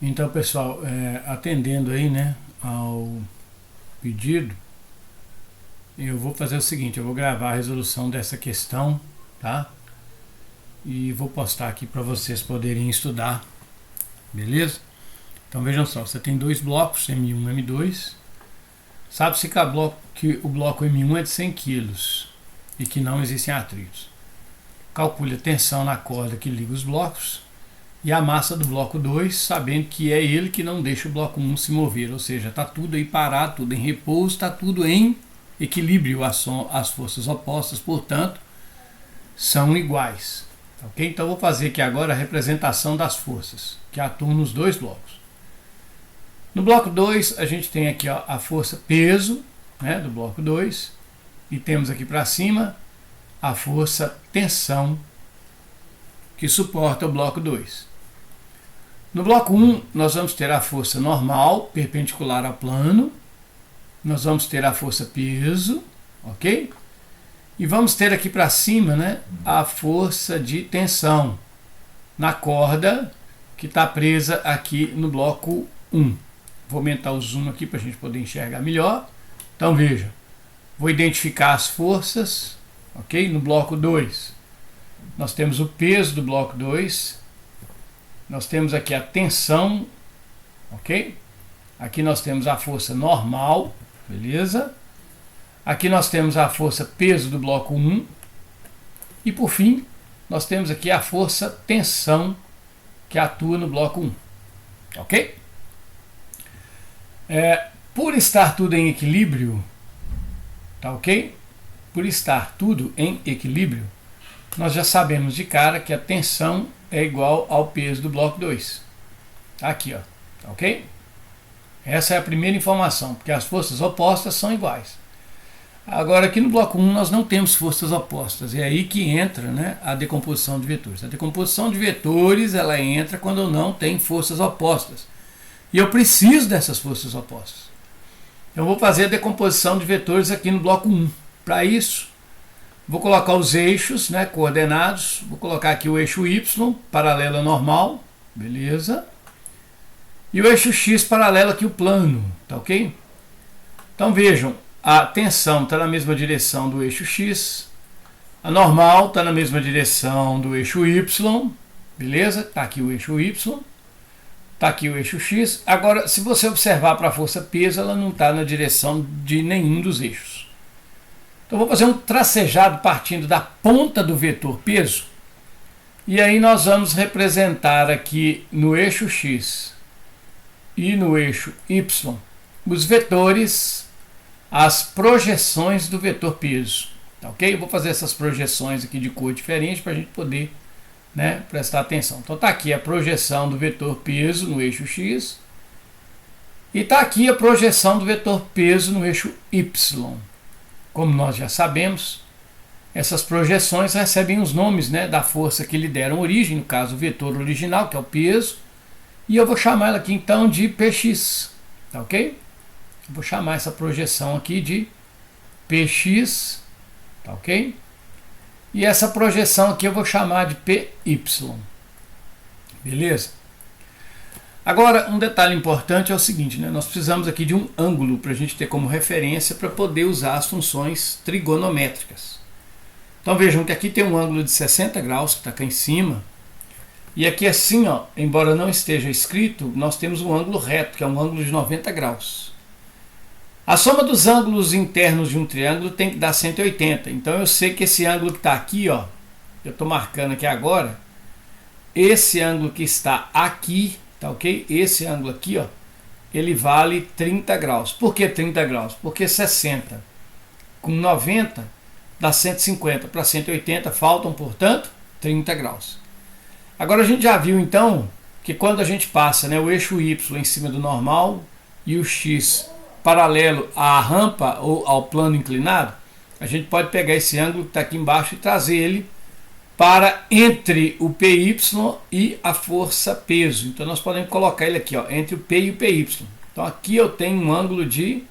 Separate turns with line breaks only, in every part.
Então, pessoal, atendendo aí, né, ao pedido, eu vou fazer o seguinte: eu vou gravar a resolução dessa questão, tá? E vou postar aqui para vocês poderem estudar, beleza? Então vejam só, você tem dois blocos, M1 e M2. Sabe-se que o bloco M1 é de 100 kg e que não existem atritos. Calcule a tensão na corda que liga os blocos e a massa do bloco 2, sabendo que é ele que não deixa o bloco 1 se mover, ou seja, está tudo aí parado, tudo em repouso, está tudo em equilíbrio, as forças opostas, portanto, são iguais. Ok? Então vou fazer aqui agora a representação das forças que atuam nos dois blocos. No bloco 2, a gente tem aqui a força peso, né, do bloco 2, e temos aqui para cima a força tensão que suporta o bloco 2. No bloco 1, nós vamos ter a força normal, perpendicular ao plano, nós vamos ter a força peso, ok? E vamos ter aqui para cima, né, a força de tensão na corda que está presa aqui no bloco 1. Vou aumentar o zoom aqui para a gente poder enxergar melhor. Então veja, vou identificar as forças, ok? No bloco 2, nós temos o peso do bloco 2, nós temos aqui a tensão, ok? Aqui nós temos a força normal, beleza? Aqui nós temos a força peso do bloco 1 e por fim nós temos aqui a força tensão que atua no bloco 1, ok? Por estar tudo em equilíbrio, tá ok? Por estar tudo em equilíbrio, nós já sabemos de cara que a tensão é igual ao peso do bloco 2. Aqui, ó, tá ok? Essa é a primeira informação, porque as forças opostas são iguais. Agora, aqui no bloco 1, nós não temos forças opostas. É aí que entra, né, a decomposição de vetores. A decomposição de vetores, ela entra quando não tem forças opostas. E eu preciso dessas forças opostas. Eu vou fazer a decomposição de vetores aqui no bloco 1. Para isso, vou colocar os eixos, né, coordenados. Vou colocar aqui o eixo Y, paralelo ao normal. Beleza. E o eixo X paralelo aqui o plano. Tá ok? Então vejam, a tensão está na mesma direção do eixo X. A normal está na mesma direção do eixo Y. Beleza? Está aqui o eixo Y. Está aqui o eixo X. Agora, se você observar para a força peso, ela não está na direção de nenhum dos eixos. Então, vou fazer um tracejado partindo da ponta do vetor peso. E aí nós vamos representar aqui no eixo X e no eixo Y os vetores, as projeções do vetor peso. Tá ok? Eu vou fazer essas projeções aqui de cor diferente para a gente poder, né, prestar atenção. Então está aqui a projeção do vetor peso no eixo X e está aqui a projeção do vetor peso no eixo Y. Como nós já sabemos, essas projeções recebem os nomes, né, da força que lhe deram origem, no caso o vetor original, que é o peso, e eu vou chamar ela aqui então de Px, tá ok? Eu vou chamar essa projeção aqui de Px, tá ok? E essa projeção aqui eu vou chamar de PY. Beleza? Agora, um detalhe importante é o seguinte, né? Nós precisamos aqui de um ângulo para a gente ter como referência para poder usar as funções trigonométricas. Então vejam que aqui tem um ângulo de 60 graus, que está aqui em cima. E aqui assim, ó, embora não esteja escrito, nós temos um ângulo reto, que é um ângulo de 90 graus. A soma dos ângulos internos de um triângulo tem que dar 180. Então eu sei que esse ângulo que está aqui, ó, eu estou marcando aqui agora, esse ângulo que está aqui, tá ok? Esse ângulo aqui, ó, ele vale 30 graus. Por que 30 graus? Porque 60 com 90 dá 150. Para 180 faltam, portanto, 30 graus. Agora a gente já viu então que quando a gente passa, né, o eixo Y em cima do normal e o X paralelo à rampa ou ao plano inclinado, a gente pode pegar esse ângulo que está aqui embaixo e trazer ele para entre o PY e a força peso. Então nós podemos colocar ele aqui, ó, entre o P e o PY. Então aqui eu tenho um ângulo de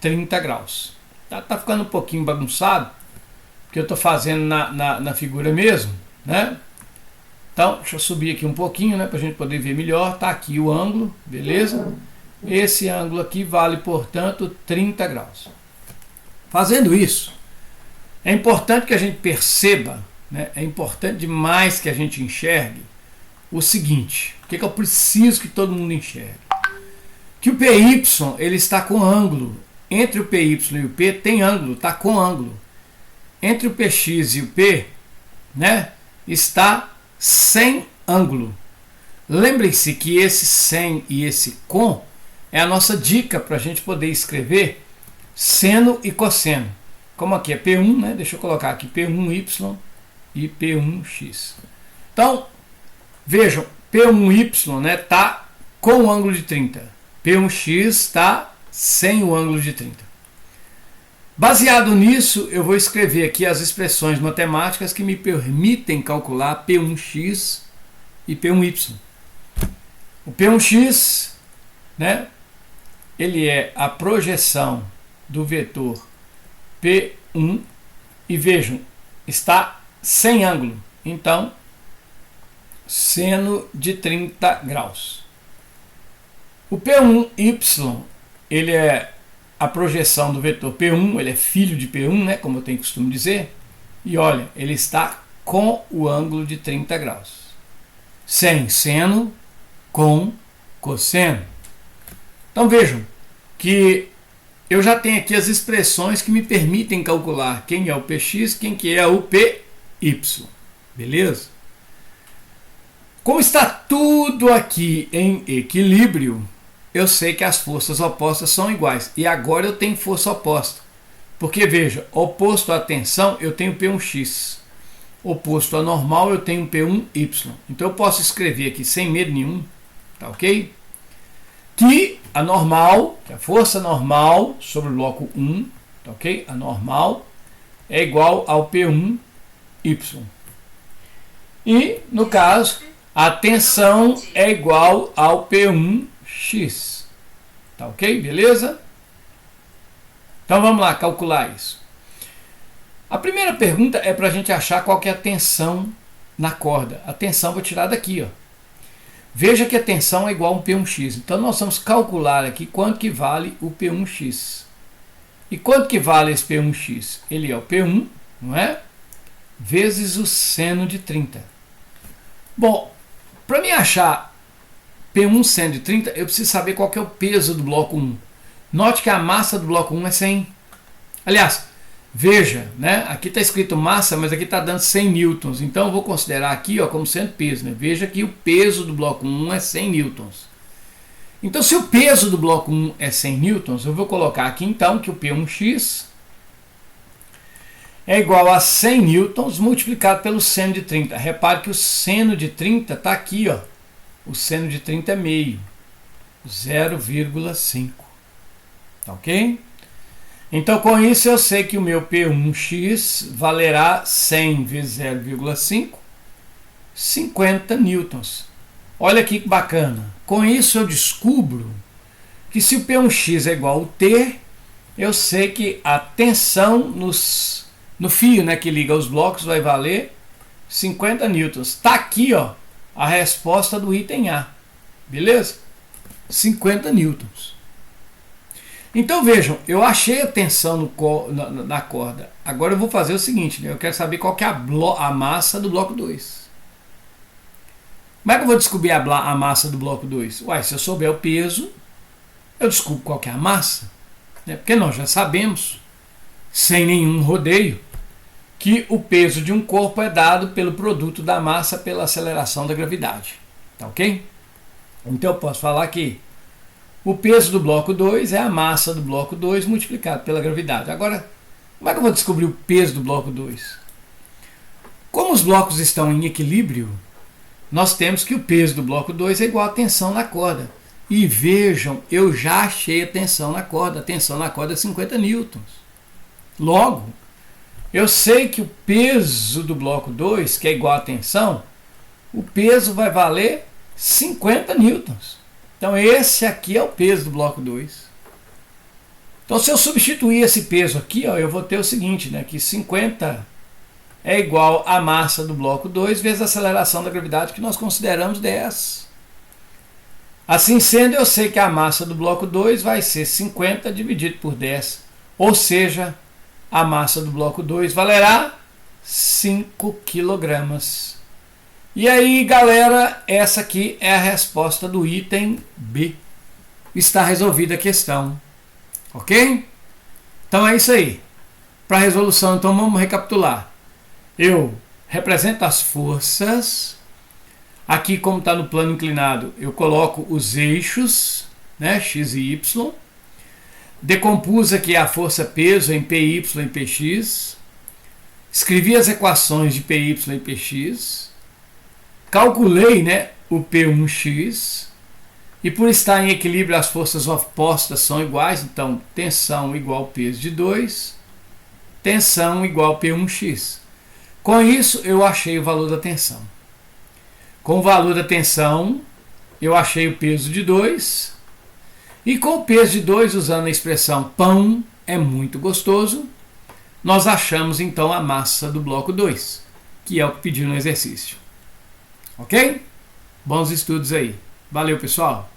30 graus. Tá ficando um pouquinho bagunçado, porque eu estou fazendo na figura mesmo, né? Então, deixa eu subir aqui um pouquinho, né, para a gente poder ver melhor. Está aqui o ângulo, beleza? Esse ângulo aqui vale, portanto, 30 graus. Fazendo isso, é importante que a gente perceba, né, é importante demais que a gente enxergue o seguinte, o que eu preciso que todo mundo enxergue? Que o PY ele está com ângulo. Entre o PY e o P tem ângulo, está com ângulo. Entre o PX e o P, né, está sem ângulo. Lembrem-se que esse sem e esse com é a nossa dica para a gente poder escrever seno e cosseno. Como aqui é P1, né, deixa eu colocar aqui P1Y e P1X. Então, vejam, P1Y né, tá com o ângulo de 30. P1X está sem o ângulo de 30. Baseado nisso, eu vou escrever aqui as expressões matemáticas que me permitem calcular P1X e P1Y. O P1X, né, ele é a projeção do vetor P1 e vejam, está sem ângulo. Então, seno de 30 graus. O P1Y, ele é a projeção do vetor P1, ele é filho de P1, né, como eu tenho costume dizer. E olha, ele está com o ângulo de 30 graus. Sem seno, com cosseno. Então vejam que eu já tenho aqui as expressões que me permitem calcular quem é o Px, quem que é o Py. Beleza? Como está tudo aqui em equilíbrio, eu sei que as forças opostas são iguais. E agora eu tenho força oposta. Porque, veja, oposto à tensão, eu tenho P1x. Oposto à normal, eu tenho P1y. Então eu posso escrever aqui sem medo nenhum, tá ok? Que a normal, que a força normal sobre o bloco 1, tá ok? A normal é igual ao P1y. E, no caso, a tensão é igual ao P1x. Tá ok? Beleza? Então vamos lá calcular isso. A primeira pergunta é para a gente achar qual que é a tensão na corda. A tensão vou tirar daqui, ó. Veja que a tensão é igual a um P1x. Então nós vamos calcular aqui quanto que vale o P1x. E quanto que vale esse P1x? Ele é o P1, não é? Vezes o seno de 30. Bom, para mim achar P1 seno de 30, eu preciso saber qual que é o peso do bloco 1. Note que a massa do bloco 1 é 100. Aliás, veja, né? Aqui está escrito massa, mas aqui está dando 100 newtons. Então eu vou considerar aqui, ó, como sendo peso. Né? Veja que o peso do bloco 1 é 100 newtons. Então se o peso do bloco 1 é 100 newtons, eu vou colocar aqui então que o P1x é igual a 100 newtons multiplicado pelo seno de 30. Repare que o seno de 30 está aqui, ó. O seno de 30 é meio, 0,5. Tá ok? Então com isso eu sei que o meu P1x valerá 100 vezes 0,5, 50 newtons. Olha aqui que bacana. Com isso eu descubro que se o P1x é igual ao T, eu sei que a tensão no fio, né, que liga os blocos vai valer 50 newtons. Está aqui, ó, a resposta do item A. Beleza? 50 newtons. Então vejam, eu achei a tensão na corda. Agora eu vou fazer o seguinte, né? Eu quero saber qual que é a massa do bloco 2. Como é que eu vou descobrir a massa do bloco 2? Uai, se eu souber o peso, eu descubro qual que é a massa. Né? Porque nós já sabemos, sem nenhum rodeio, que o peso de um corpo é dado pelo produto da massa pela aceleração da gravidade. Tá ok? Então eu posso falar que o peso do bloco 2 é a massa do bloco 2 multiplicado pela gravidade. Agora, como é que eu vou descobrir o peso do bloco 2? Como os blocos estão em equilíbrio, nós temos que o peso do bloco 2 é igual à tensão na corda. E vejam, eu já achei a tensão na corda. A tensão na corda é 50 newtons. Logo, eu sei que o peso do bloco 2, que é igual à tensão, o peso vai valer 50 newtons. Então esse aqui é o peso do bloco 2. Então se eu substituir esse peso aqui, ó, eu vou ter o seguinte, né, que 50 é igual à massa do bloco 2 vezes a aceleração da gravidade, que nós consideramos 10. Assim sendo, eu sei que a massa do bloco 2 vai ser 50 dividido por 10, ou seja, a massa do bloco 2 valerá 5 kg. E aí, galera, essa aqui é a resposta do item B. Está resolvida a questão. Ok? Então é isso aí. Para a resolução, então vamos recapitular. Eu represento as forças. Aqui, como está no plano inclinado, eu coloco os eixos, né, x e y. Decompus aqui a força-peso em PY e PX. Escrevi as equações de PY e PX. Calculei, né, o P1x. E por estar em equilíbrio, as forças opostas são iguais. Então, tensão igual peso de 2. Tensão igual P1x. Com isso, eu achei o valor da tensão. Com o valor da tensão, eu achei o peso de 2. E com o peso de 2, usando a expressão pão é muito gostoso, nós achamos então a massa do bloco 2, que é o que pediu no exercício. Ok? Bons estudos aí. Valeu, pessoal!